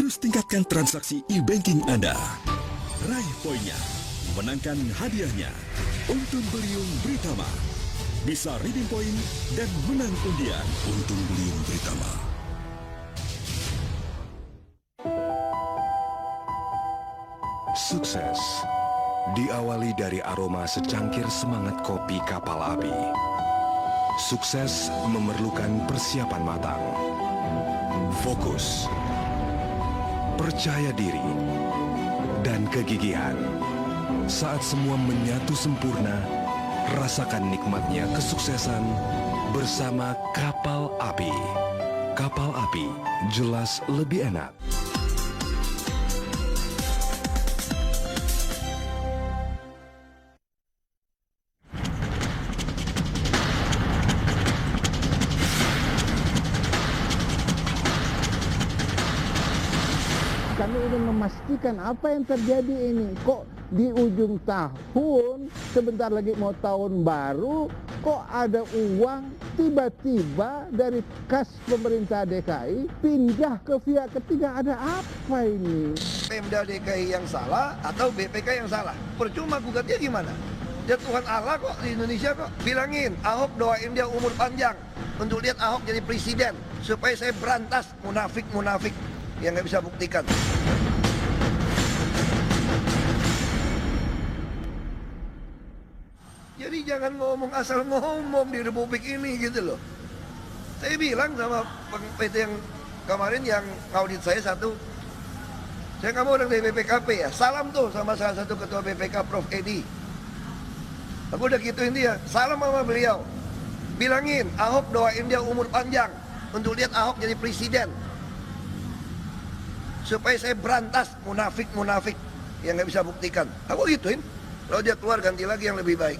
Terus tingkatkan transaksi e-banking Anda. Raih poinnya, menangkan hadiahnya. Untung Beliung Britama. Bisa redeem poin dan menang undian. Untung Beliung Britama. Sukses diawali dari aroma secangkir semangat kopi kapal api. Sukses memerlukan persiapan matang, fokus, percaya diri, dan kegigihan. Saat semua menyatu sempurna, rasakan nikmatnya kesuksesan bersama kapal api. Kapal api jelas lebih enak. Kami ingin memastikan apa yang terjadi ini. Kok di ujung tahun, sebentar lagi mau tahun baru, kok ada uang tiba-tiba dari kas pemerintah DKI pindah ke pihak ketiga. Ada apa ini? Pemda DKI yang salah atau BPK yang salah? Percuma gugatnya gimana? Ya Tuhan Allah kok di Indonesia kok. Bilangin, Ahok doain dia umur panjang untuk lihat Ahok jadi presiden. Supaya saya berantas munafik-munafik yang nggak bisa buktikan. Jadi jangan ngomong asal ngomong di Republik ini gitu loh. Saya bilang sama PT yang kemarin yang audit saya satu, saya nggak mau orang dari BPKP ya. Salam tuh sama salah satu ketua BPK Prof Edi. Aku udah gituin dia, salam sama beliau. Bilangin, Ahok doain dia umur panjang untuk lihat Ahok jadi presiden. Supaya saya berantas munafik-munafik yang nggak bisa buktikan. Aku gituin. Kalau dia keluar ganti lagi yang lebih baik.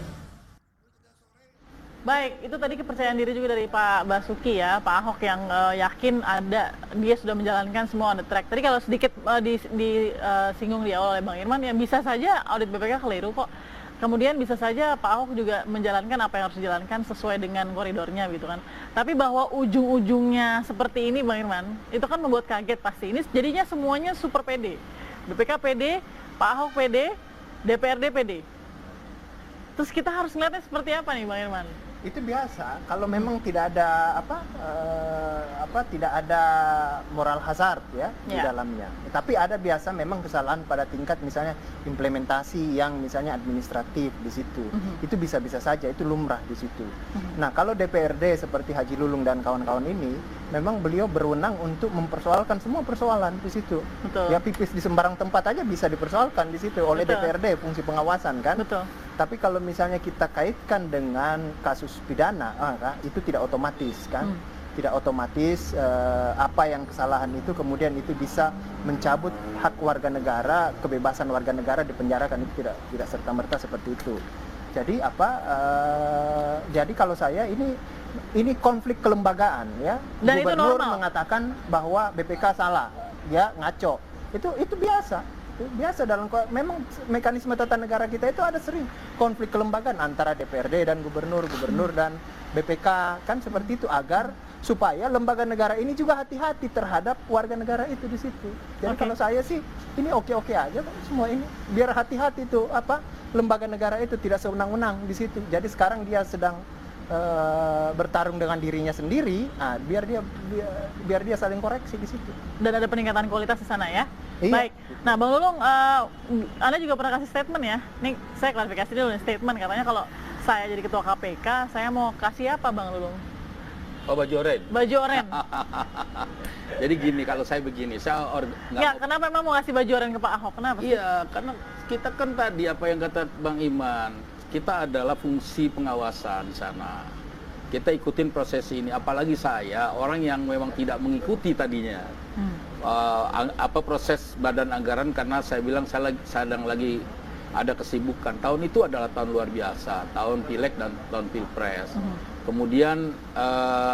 Baik, itu tadi kepercayaan diri juga dari Pak Basuki ya, Pak Ahok yang yakin dia sudah menjalankan semua on the track. Tadi kalau sedikit disinggung di awal oleh Bang Irman, ya bisa saja audit BPK keliru kok. Kemudian bisa saja Pak Ahok juga menjalankan apa yang harus dijalankan sesuai dengan koridornya gitu kan. Tapi bahwa ujung-ujungnya seperti ini Bang Irman, itu kan membuat kaget pasti. Ini jadinya semuanya super PD. BPK PD, Pak Ahok PD, DPRD PD. Terus kita harus ngeliatnya seperti apa nih Bang Irman? Itu biasa kalau memang tidak ada tidak ada moral hazard ya di dalamnya. Tapi ada biasa memang kesalahan pada tingkat misalnya implementasi yang misalnya administratif di situ. Itu bisa-bisa saja, itu lumrah di situ. Nah, kalau DPRD seperti Haji Lulung dan kawan-kawan ini memang beliau berwenang untuk mempersoalkan semua persoalan di situ. Betul. Ya pipis di sembarang tempat aja bisa dipersoalkan di situ oleh DPRD, fungsi pengawasan kan. Betul. Tapi kalau misalnya kita kaitkan dengan kasus pidana, itu tidak otomatis kan, tidak otomatis apa yang kesalahan itu kemudian itu bisa mencabut hak warga negara, kebebasan warga negara dipenjarakan, itu tidak serta merta seperti itu. Jadi jadi kalau saya ini konflik kelembagaan ya. Dan Gubernur itu normal. mengatakan bahwa BPK salah, ya ngaco. Itu biasa. Biasa dalam memang mekanisme tata negara kita itu ada sering konflik kelembagaan antara DPRD dan gubernur dan BPK kan seperti itu agar supaya lembaga negara ini juga hati-hati terhadap warga negara itu di situ. Jadi kalau saya sih ini oke-oke aja semua ini biar hati-hati tuh lembaga negara itu tidak sewenang-wenang di situ. Jadi sekarang dia sedang bertarung dengan dirinya sendiri, biar dia saling koreksi di situ. Dan ada peningkatan kualitas di sana ya. Iya. Baik. Nah, Bang Lulung, Anda juga pernah kasih statement ya. Nih, saya klarifikasi dulu nih statement katanya kalau saya jadi ketua KPK, saya mau kasih apa Bang Lulung? Oh, baju oranye. Baju oranye. Jadi gini, kalau saya begini, Kenapa emang mau kasih baju oranye ke Pak Ahok? Kenapa? Iya, karena kita kan tadi apa yang kata Bang Iman, kita adalah fungsi pengawasan di sana. Kita ikutin proses ini, apalagi saya orang yang memang tidak mengikuti tadinya proses badan anggaran karena saya bilang saya sedang lagi ada kesibukan. Tahun itu adalah tahun luar biasa, tahun pileg dan tahun pilpres. Kemudian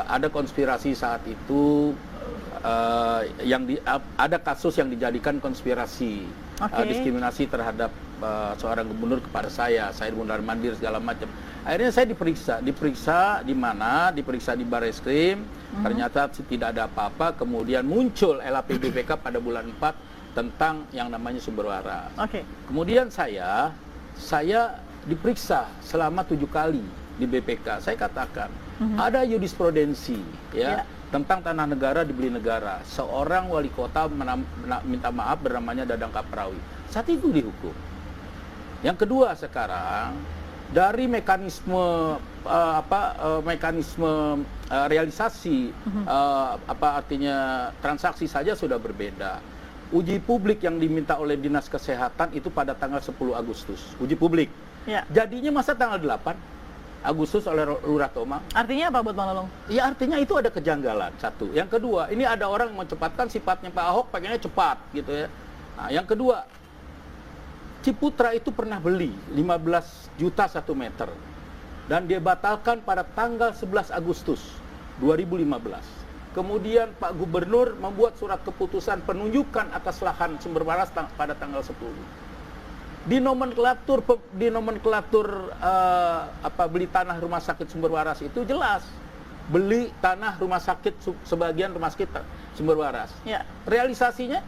ada konspirasi saat itu ada kasus yang dijadikan konspirasi diskriminasi terhadap seorang gubernur kepada saya Said Mundar Mandir segala macam. Akhirnya saya diperiksa di mana? Diperiksa di Barreskrim. Ternyata tidak ada apa-apa. Kemudian muncul LAP BPK pada bulan 4 tentang yang namanya sumber waras. Oke. Kemudian saya diperiksa selama 7 kali di BPK. Saya katakan ada jurisprudensi ya tentang tanah negara dibeli negara. Seorang wali kota minta maaf bernamanya Dadang Kaprawi. Saat itu dihukum. Yang kedua sekarang dari mekanisme realisasi artinya transaksi saja sudah berbeda. Uji publik yang diminta oleh Dinas Kesehatan itu pada tanggal 10 Agustus. Uji publik. Ya. Jadinya masa tanggal 8 Agustus oleh Lurah Tomang. Artinya apa buat Bang Lulung? Ya artinya itu ada kejanggalan, satu. Yang kedua, ini ada orang yang mencepatkan sifatnya Pak Ahok pengennya cepat gitu ya. Nah, yang kedua, Ciputra itu pernah beli 15 juta 1 meter. Dan dia batalkan pada tanggal 11 Agustus 2015. Kemudian Pak Gubernur membuat surat keputusan penunjukan atas lahan sumber waras pada tanggal 10. Di nomenklatur beli tanah rumah sakit sumber waras itu jelas beli tanah rumah sakit sebagian rumah sakit sumber waras. Ya. Realisasinya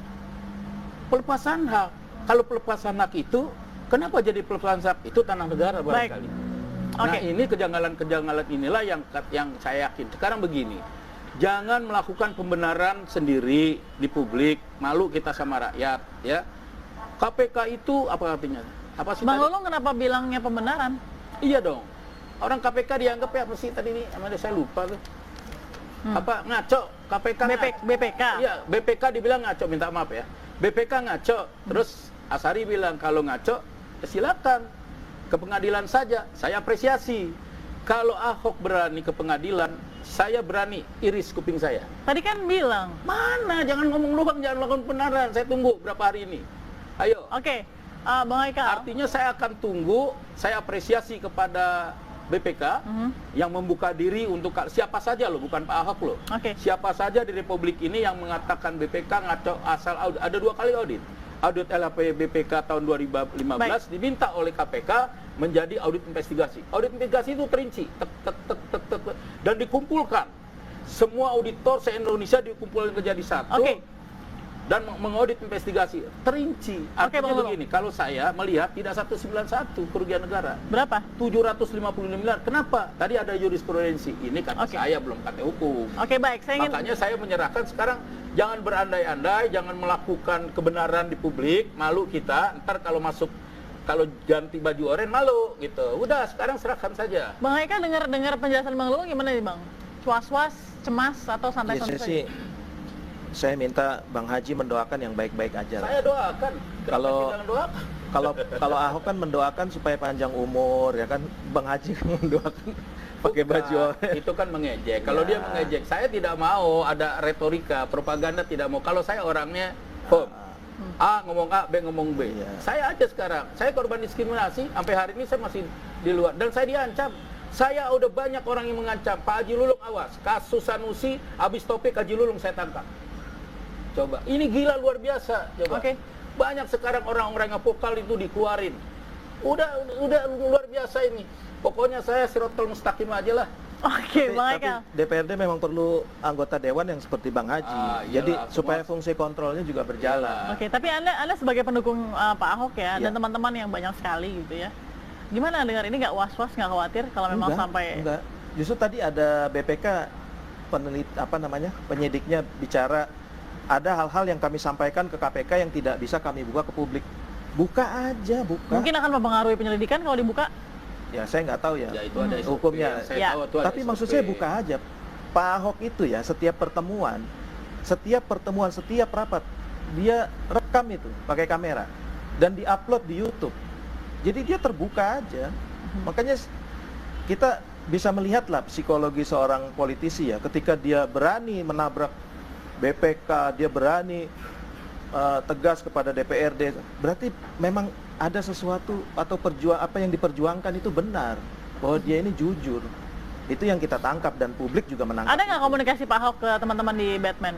pelepasan hak. Kalau pelepasan hak itu kenapa jadi pelepasan hak itu tanah negara barangkali. Nah, ini kejanggalan-kejanggalan inilah yang saya yakin. Sekarang begini. Jangan melakukan pembenaran sendiri di publik, malu kita sama rakyat ya. KPK itu apa artinya? Apa sih Bang tadi? Lulung kenapa bilangnya pembenaran? Iya dong. Orang KPK dianggap ya apa sih tadi ini? Saya lupa tuh. Apa ngaco? KPK BPK. Iya, BPK dibilang ngaco, minta maaf ya. BPK ngaco. Terus Asari bilang kalau ngaco ya silakan ke pengadilan saja. Saya apresiasi. Kalau Ahok berani ke pengadilan, saya berani iris kuping saya. Tadi kan bilang. Mana? Jangan ngomong doang, jangan melakukan pembenaran. Saya tunggu berapa hari ini. Ayo. Oke. Bang Haikal. Artinya saya akan tunggu, saya apresiasi kepada BPK yang membuka diri untuk siapa saja loh, bukan Pak Ahok loh. Oke. Siapa saja di Republik ini yang mengatakan BPK ngaco asal audit. Ada 2 kali audit. Audit LAP BPK tahun 2015 diminta oleh KPK menjadi audit investigasi. Audit investigasi itu perinci, dan dikumpulkan. Semua auditor se-Indonesia dikumpulkan menjadi satu. Oke. Dan mengaudit investigasi terinci. Artinya Bang Lulung. begini, kalau saya melihat tidak 191 kerugian negara. Berapa? 750 miliar. Kenapa? Tadi ada jurisprudensi. Ini kata saya, belum kata hukum. Oke, baik. Makanya saya menyerahkan sekarang, jangan berandai-andai, jangan melakukan kebenaran di publik, malu kita. Ntar kalau ganti baju oranye malu gitu. Udah, sekarang serahkan saja. Bang Haikal dengar penjelasan Bang Lulung gimana nih, Bang? Was-was, cemas atau santai-santai saja? Saya minta Bang Haji mendoakan yang baik-baik aja lah. Saya doakan. Kalau Ahok kan mendoakan supaya panjang umur, ya kan. Bang Haji mendoakan pakai baju oranye. Itu kan mengejek. Kalau dia mengejek, saya tidak mau ada retorika, propaganda tidak mau. Kalau saya orangnya firm. A ngomong A, B ngomong B. Saya aja sekarang, saya korban diskriminasi, sampai hari ini saya masih di luar. Dan saya diancam. Saya udah banyak orang yang mengancam. Pak Haji Lulung awas, kasus Sanusi, habis topik Haji Lulung saya tangkap. Coba, ini gila luar biasa. Coba. Banyak sekarang orang-orang yang vokal itu dikeluarin. Udah luar biasa ini. Pokoknya saya sirotol mustaqim aja lah. Oke, Bang Haikal. Tapi DPRD memang perlu anggota dewan yang seperti Bang Haji. Jadi iyalah, supaya fungsi kontrolnya juga berjalan. Oke, tapi Anda sebagai pendukung Pak Ahok ya, dan teman-teman yang banyak sekali gitu ya. Gimana dengar ini nggak was-was, nggak khawatir kalau memang sampai... Enggak. Justru tadi ada BPK penyidiknya bicara ada hal-hal yang kami sampaikan ke KPK yang tidak bisa kami buka ke publik. Buka aja, buka. Mungkin akan mempengaruhi penyelidikan kalau dibuka? Ya saya nggak tahu ya. Ya itu ada SOP, hukumnya. Saya tahu itu ada Tapi SOP. maksud saya buka aja. Pak Ahok itu ya setiap pertemuan, setiap rapat dia rekam itu pakai kamera dan diupload di YouTube. Jadi dia terbuka aja. Makanya kita bisa melihatlah psikologi seorang politisi ya ketika dia berani menabrak BPK, dia berani tegas kepada DPRD, berarti memang ada sesuatu atau apa yang diperjuangkan itu benar, bahwa dia ini jujur. Itu yang kita tangkap dan publik juga menangkap. Ada nggak komunikasi Pak Ahok ke teman-teman di Batman?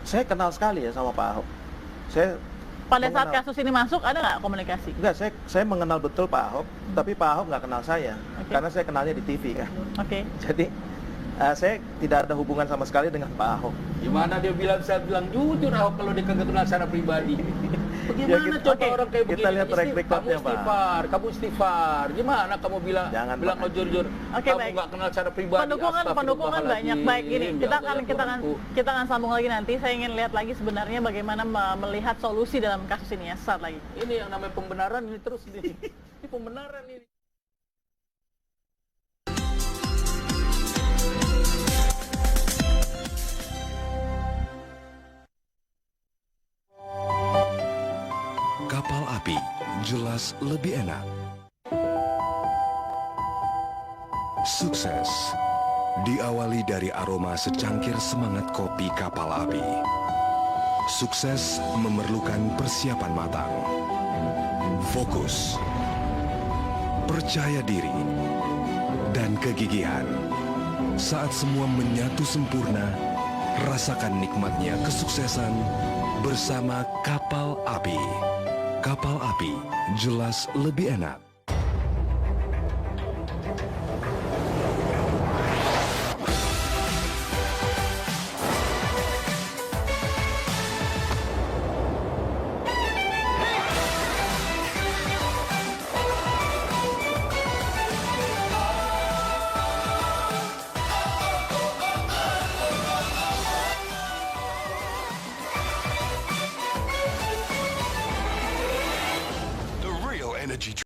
Saya kenal sekali ya sama Pak Ahok. Saya Pada saat mengenal. kasus ini masuk, ada nggak komunikasi? Enggak, saya mengenal betul Pak Ahok, tapi Pak Ahok nggak kenal saya, Oke. karena saya kenalnya di TV kan. Oke. Jadi saya tidak ada hubungan sama sekali dengan Pak Ahok. Gimana dia bilang, saya bilang jujur Ahok kalau dia kagak kenal secara pribadi. Bagaimana Ya, coba oke. orang kayak begini? Kita lihat track recordnya, kamu Pak. istighfar, kamu istighfar. Gimana kamu bilang Jangan, bilang Pak. oh jujur, Oke, kamu baik. nggak kenal secara pribadi. Pendukungan banyak. Baik, ini Astagfirullahaladzim. kita Ya akan Allah, ya Tuhanku. kita akan sambung lagi nanti. Saya ingin lihat lagi sebenarnya bagaimana melihat solusi dalam kasus ini ya, saat lagi. Ini yang namanya pembenaran ini terus ini. Ini pembenaran ini. Kapal api jelas lebih enak. Sukses diawali dari aroma secangkir semangat kopi kapal api. Sukses memerlukan persiapan matang, fokus, percaya diri, dan kegigihan. Saat semua menyatu sempurna, rasakan nikmatnya kesuksesan bersama kapal api. Kapal api jelas lebih enak.